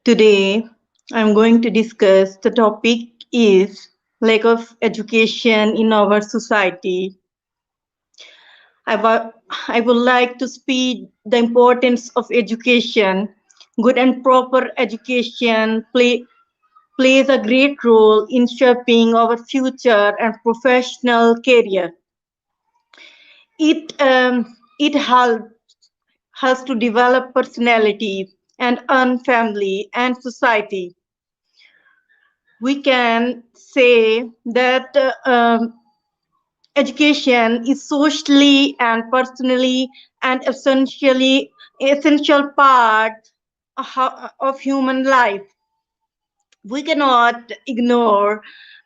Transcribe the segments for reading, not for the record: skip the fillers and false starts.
Today, I'm going to discuss the topic is lack of education in our society. I, wa- I would like to speak the importance of education. Good and proper education plays a great role in shaping our future and professional career. It helps to develop personality and earn family and society. We can say that education is socially and personally and essentially essential part of human life. We cannot ignore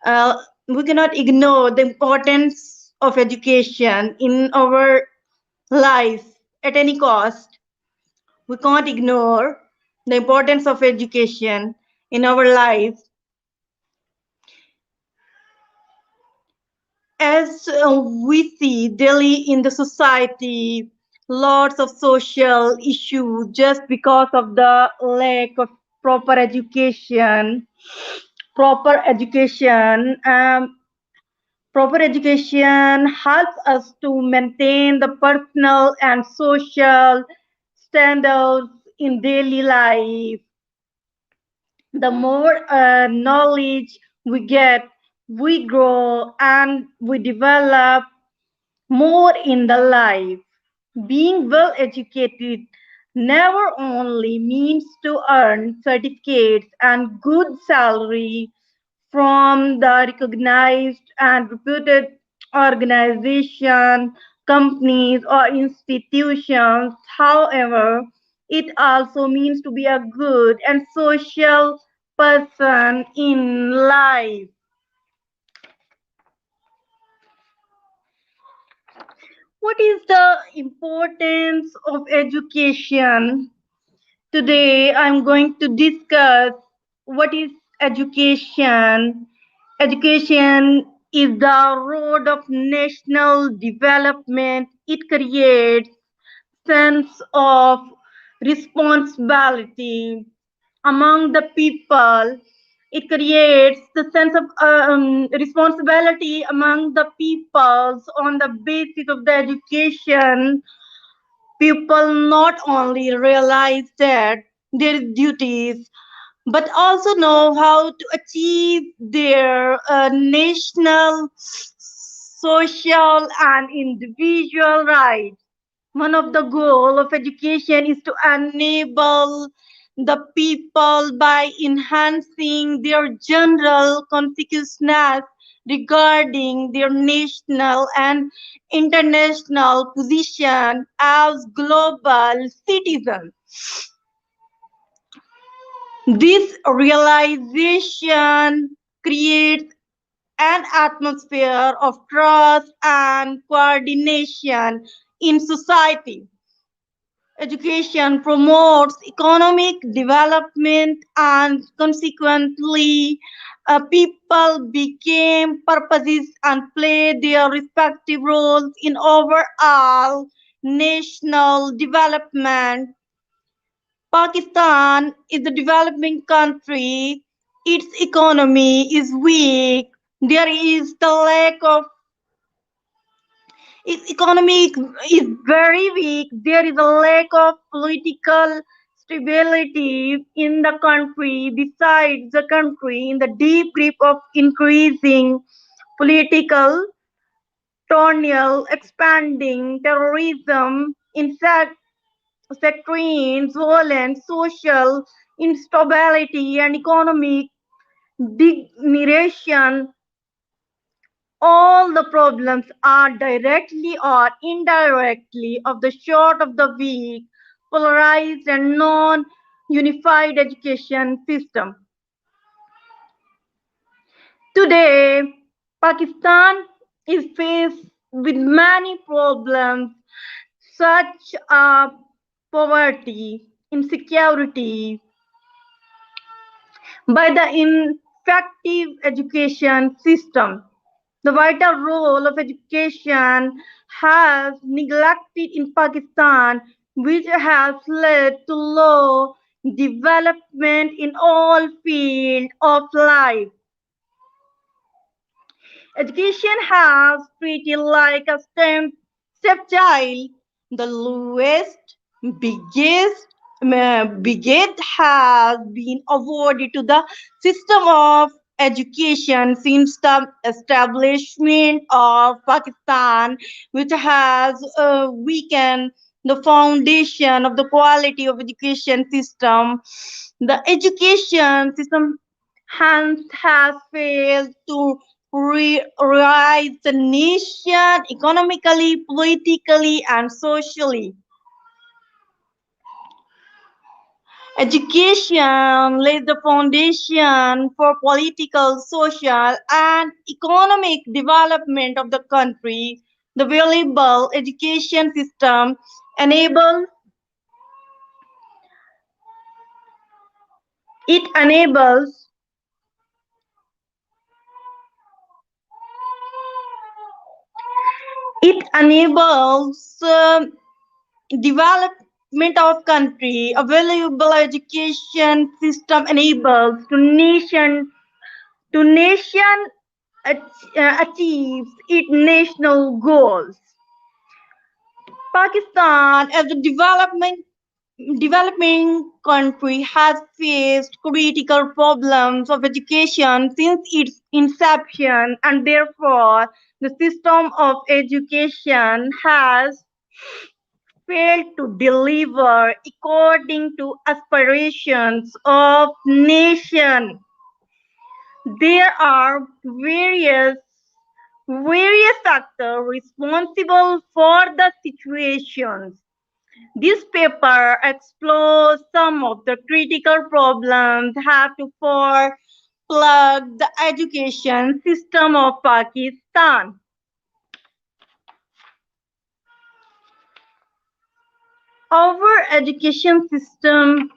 uh, we cannot ignore the importance of education in our life at any cost. We can't ignore the importance of education in our life. As we see daily in the society, lots of social issues just because of the lack of proper education. Proper education, proper education helps us to maintain the personal and social standards in daily life. The more knowledge we get, we grow and we develop more in the life. Being well educated never only means to earn certificates and good salary from the recognized and reputed organization, companies or institutions. However, it also means to be a good and social person in life. What is the importance of education? Today I'm going to discuss what is education. Education is the road of national development. It creates sense of responsibility among the people. It creates the sense of responsibility among the peoples on the basis of the education. People not only realize that their duties but also know how to achieve their national, social, and individual rights. One of the goals of education is to enable the people by enhancing their general consciousness regarding their national and international position as global citizens. This realization creates an atmosphere of trust and coordination in society. Education promotes economic development and consequently people became purposes and play their respective roles in overall national development. Pakistan is a developing country. Its economy is weak. There is the lack of its economy is very weak. There is a lack of political stability in the country. Besides, the country in the deep grip of increasing political turmoil, expanding terrorism, sectarian violence, social instability, and economic degradation. All the problems are directly or indirectly of the short of the weak, polarized and non-unified education system. Today, Pakistan is faced with many problems such as poverty, insecurity, by the ineffective education system. The vital role of education has neglected in Pakistan, which has led to low development in all fields of life. Education has treated like a stepchild. The lowest, biggest, bigot has been awarded to the system of education since the establishment of Pakistan, which has weakened the foundation of the quality of education system. The education system hence has failed to rise the nation economically, politically, and socially. Education lays the foundation for political, social, and economic development of the country. The valuable education system enables it enables it enables development of country. A valuable education system enables to nation achieves its national goals. Pakistan, as a developing country, has faced critical problems of education since its inception, and therefore the system of education has failed to deliver according to aspirations of nation. There are various factors responsible for the situations. This paper explores some of the critical problems have to for plug the education system of Pakistan. Our education system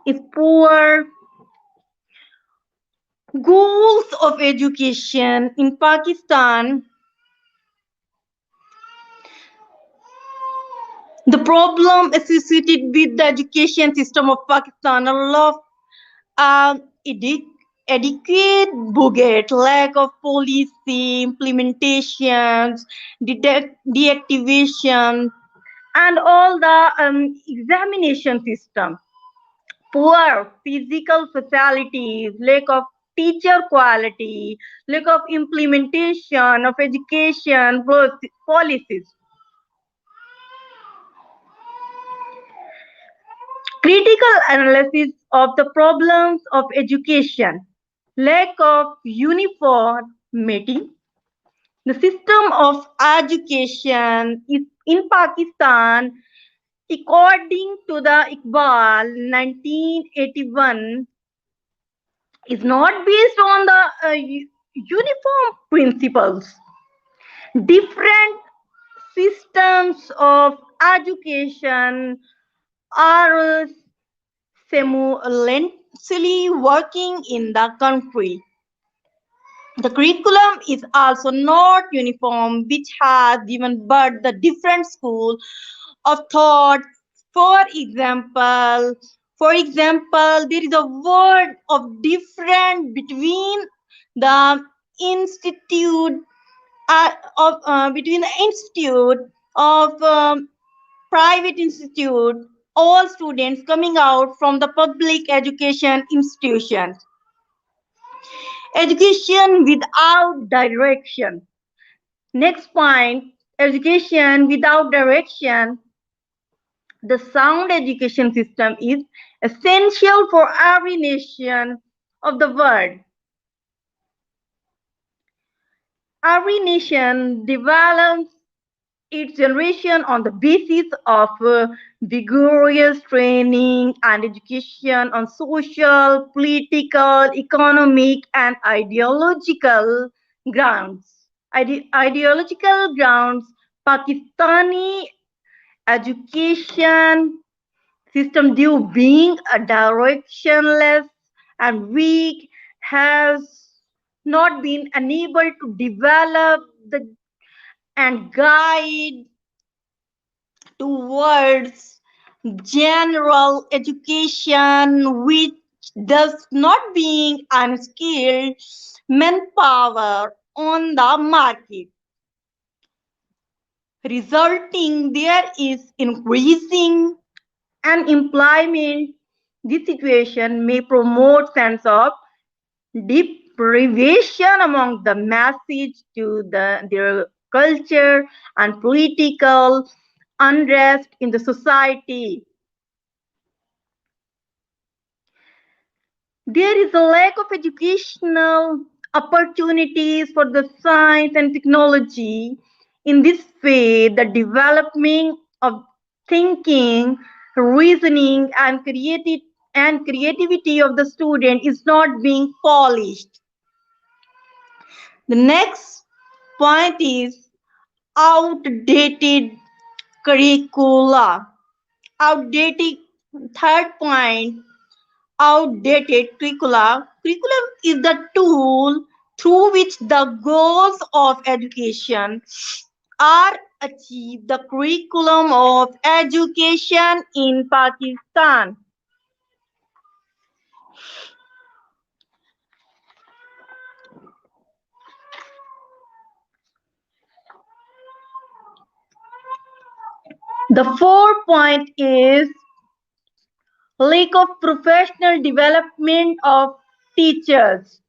is poor. Goals of education in Pakistan. The problem associated with the education system of Pakistan are of adequate budget, lack of policy implementations, deactivation, and all the examination system. Poor physical facilities, lack of teacher quality, lack of implementation of education policies. Critical analysis of the problems of education, lack of uniformity. The system of education is in Pakistan, according to the Iqbal 1981, is not based on the uniform principles. Different systems of education are simultaneously working in the country. The curriculum is also not uniform, which has given birth the different school of thought. For example, there is a word of difference between the institute between the institute of private institute, all students coming out from the public education institutions. Education without direction. Next point, education without direction. The sound education system is essential for every nation of the world. Every nation develops its generation on the basis of vigorous training and education on social, political, economic, and ideological grounds. Ideological grounds, Pakistani education system, due being a directionless and weak, has not been unable to develop and guide towards general education which does not being unskilled manpower on the market, resulting there is increasing unemployment. This situation may promote sense of deprivation among the masses to their culture and political unrest in the society. There is a lack of educational opportunities for the science and technology. In this way, the development of thinking, reasoning, and creativity of the student is not being polished. The next point is outdated curricula. Outdated third point, outdated curricula. Curriculum is the tool through which the goals of education are achieved. The curriculum of education in Pakistan. The fourth point is lack of professional development of teachers.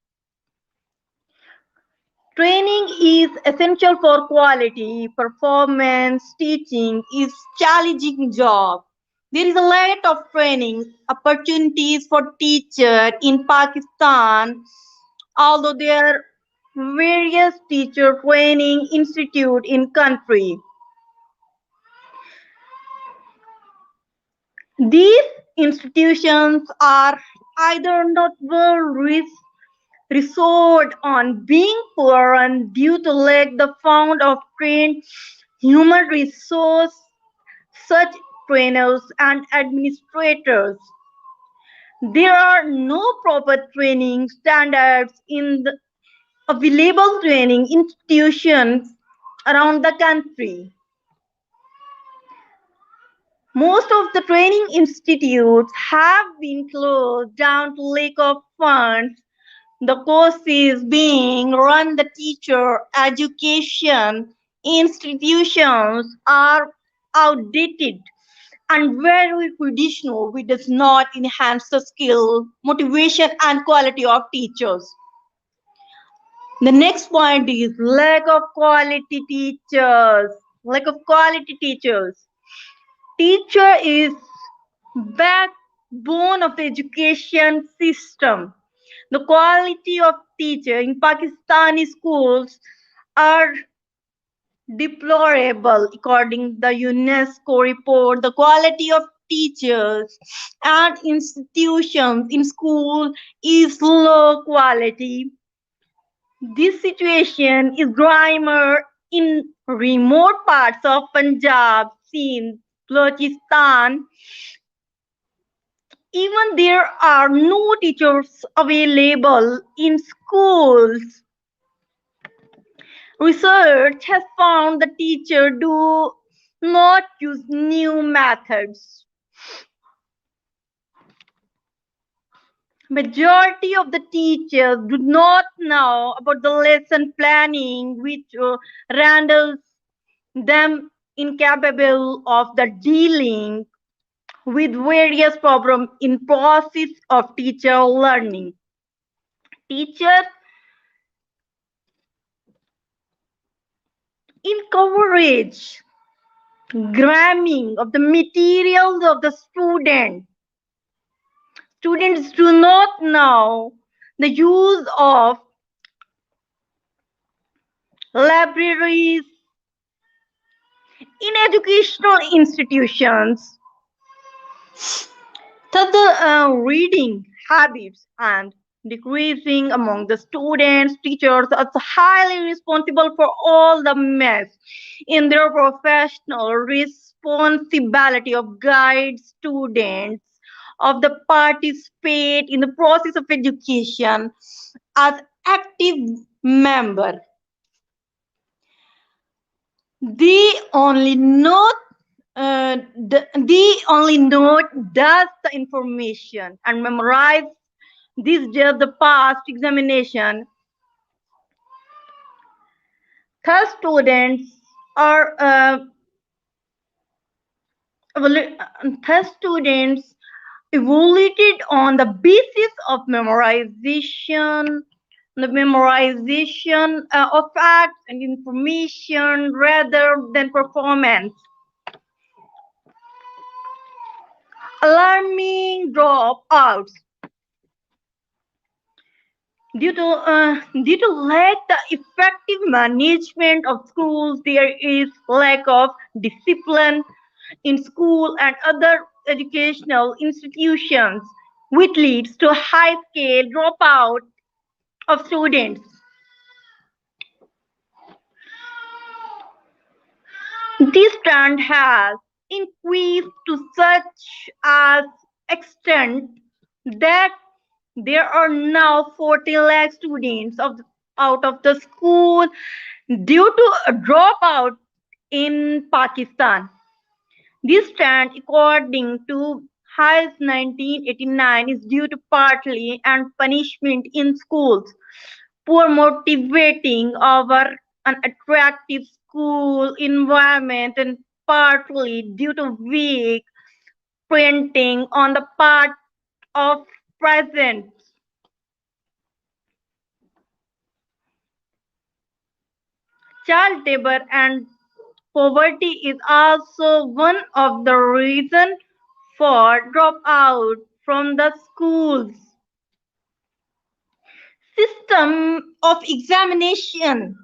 Training is essential for quality performance. Teaching is challenging job. There is a lot of training opportunities for teacher in Pakistan, although there are various teacher training institute in country. These institutions are either not well resourced on being poor and due to lack the fund of trained human resource such trainers and administrators. There are no proper training standards in the available training institutions around the country. Most of the training institutes have been closed down to lack of funds. The courses being run the teacher education institutions are outdated and very traditional, which does not enhance the skill, motivation, and quality of teachers. The next point is lack of quality teachers. Lack of quality teachers. Teacher is backbone of the education system. The quality of teacher in Pakistani schools are deplorable. According to the UNESCO report, the quality of teachers and institutions in school is low quality. This situation is growing in remote parts of Punjab, Sindh, Balochistan. Even there are no teachers available in schools. Research has found the teachers do not use new methods. Majority of the teachers do not know about the lesson planning, which renders them incapable of the dealing with various problems in process of teacher learning. Teachers encourage gramming of the materials of the student. Students do not know the use of libraries in educational institutions. Thus, the reading habits and decreasing among the students, teachers are highly responsible for all the mess in their professional responsibility of guide students of the participate in the process of education as active member. They only know they only note does the information and memorize this just the past examination. Thus, students are thus students evaluated on the basis of memorization of facts and information rather than performance. Alarming dropouts due to lack the effective management of schools. There is lack of discipline in school and other educational institutions, which leads to high scale dropout of students. This trend has increased to such as extent that there are now 40 lakh students out of the school due to a dropout in Pakistan. This trend, according to Hayes 1989, is due to partly and punishment in schools, poor motivating our unattractive school environment, and partly due to weak parenting on the part of present. Child labor and poverty is also one of the reasons for dropout from the schools. System of examination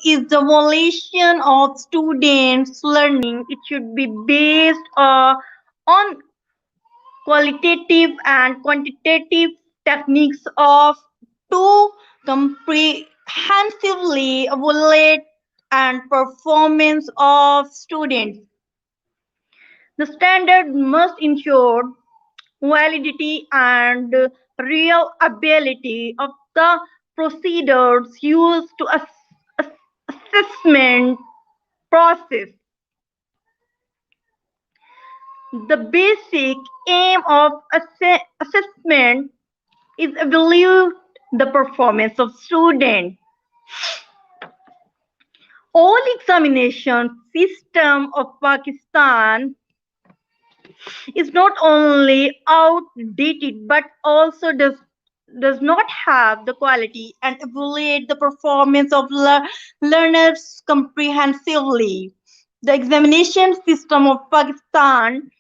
is the evaluation of students learning. It should be based on qualitative and quantitative techniques of to comprehensively evaluate and performance of students. The standard must ensure validity and reliability of the procedures used to assessment process. The basic aim of assessment is evaluate the performance of students. All examination system of Pakistan is not only outdated but also does not have the quality and evaluate the performance of learners comprehensively. The examination system of Pakistan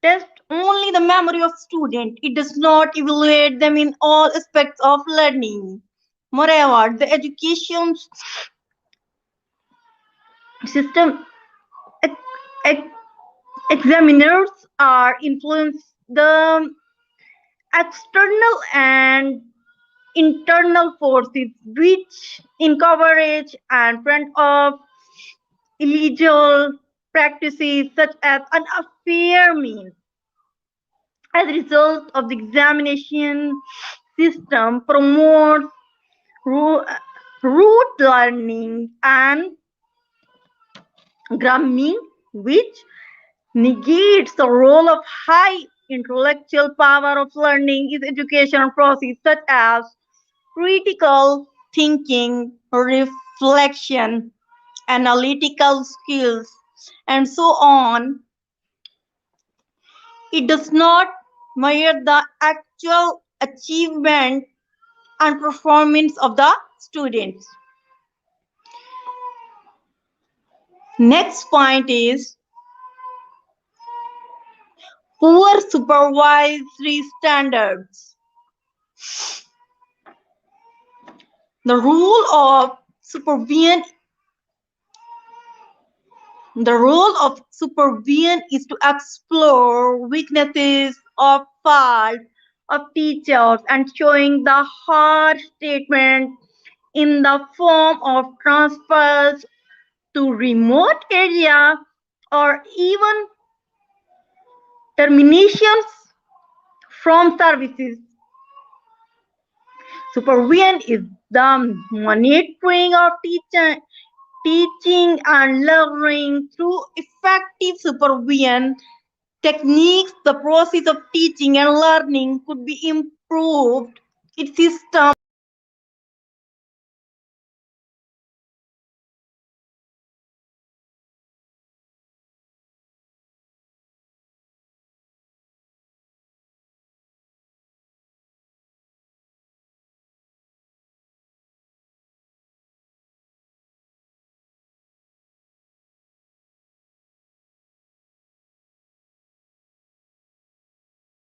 tests only the memory of students. It does not evaluate them in all aspects of learning. Moreover, the education system ex- ex- examiners are influenced the external and internal forces which encourage and trend of illegal practices such as unfair means. As a result of the examination system promotes ru- rote learning and gramming, which negates the role of high intellectual power of learning is educational process such as critical thinking, reflection, analytical skills, and so on. It does not measure the actual achievement and performance of the students. Next point is poor supervisory standards. The role of supervision The role of supervision is to explore weaknesses or faults of teachers and showing the harsh treatment in the form of transfers to remote area or even terminations from services. Supervision is the monitoring of Teaching and learning through effective supervision techniques, the process of teaching and learning could be improved. Its system